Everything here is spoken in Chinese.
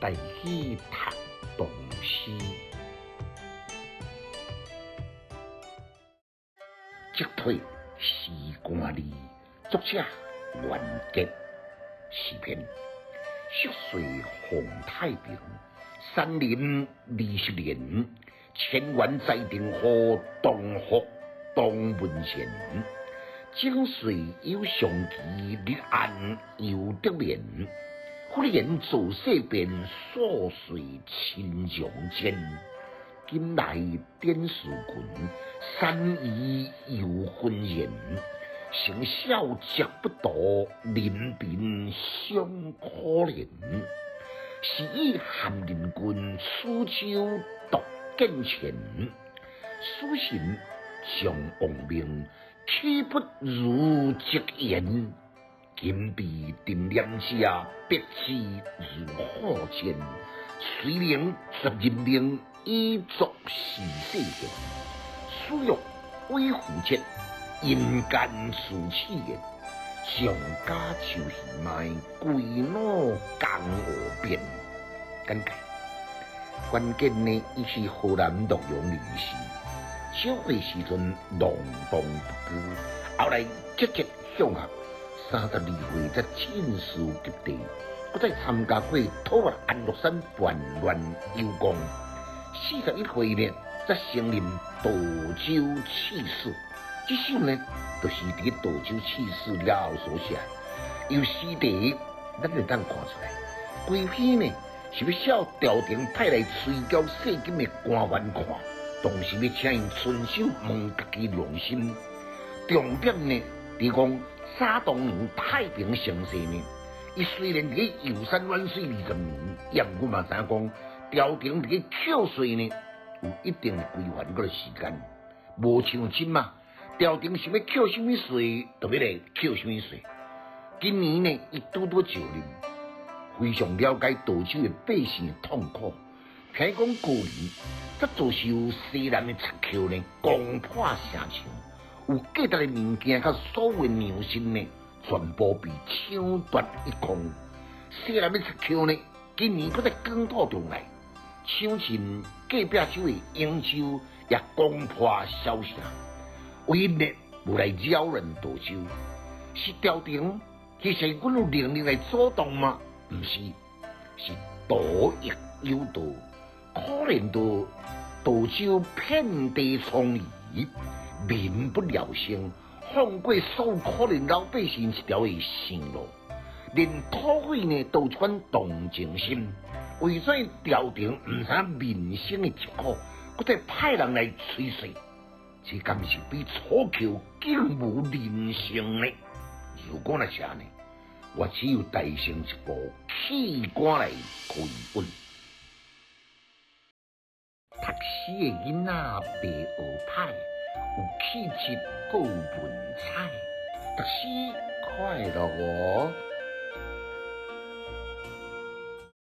带去读唐诗，击退时光里，作者袁杰。诗篇：雪岁洪太平，山林20年，千元在定河，东福东文贤。井水有上期，日安有得眠。忽然造色变，琐碎亲像间。今来点数群，山移又浑然。成小食不多，人贫相可怜。是以咸人君，此秋独见前。书信将亡命，岂不如直言？金币定念者，别气如火箭。虽能十人命，以作是世间。书欲微乎节，人间自起言。上家秋戏卖，归脑江河边。简介：关键呢，伊是河南洛阳人士，小会时阵浪荡不羁，后来积极向学。32岁才进士及第，搁再参加过讨伐安禄山叛乱有功。41岁呢，才升任道州刺史。这首呢，就是伫道州刺史了后所写。由诗题，咱就当看出来，规篇呢是要写朝廷派来催缴税金的官员看，同时要请因遵守问家己良心。重点呢，伫讲。沙东年太平盛世呢，伊虽然伫游山玩水20年，也毋过嘛知影讲，朝廷伫扣税呢有一定的规范个时间，无像今嘛，朝廷想要扣什么税，就要来扣什么税。今年呢，伊拄就任，非常了解道州的百姓的痛苦，听讲过年则遭受西南的贼寇呢攻破城墙。有价值的物件，甲所谓粮食呢，全部被抢夺一空。西南的贼寇呢，今年搁在广土中来，抢进隔壁州的扬州，也攻破小城。唯一呢，无来扰乱道州，是朝廷其实阮有能力来阻挡吗？不是，是道亦有道，可怜到道州遍地疮痍。民不聊生，放过所有可怜老百姓一条的生路，连土匪呢都有一款同情心。为啥朝廷唔知民生的疾苦，搁再派人来催税？这敢是比楚寇更无人性呢？如果那这样呢，我只有带上一部器官来可以问。读诗的囡仔白学派。有气质，够有文采，读书快乐哦。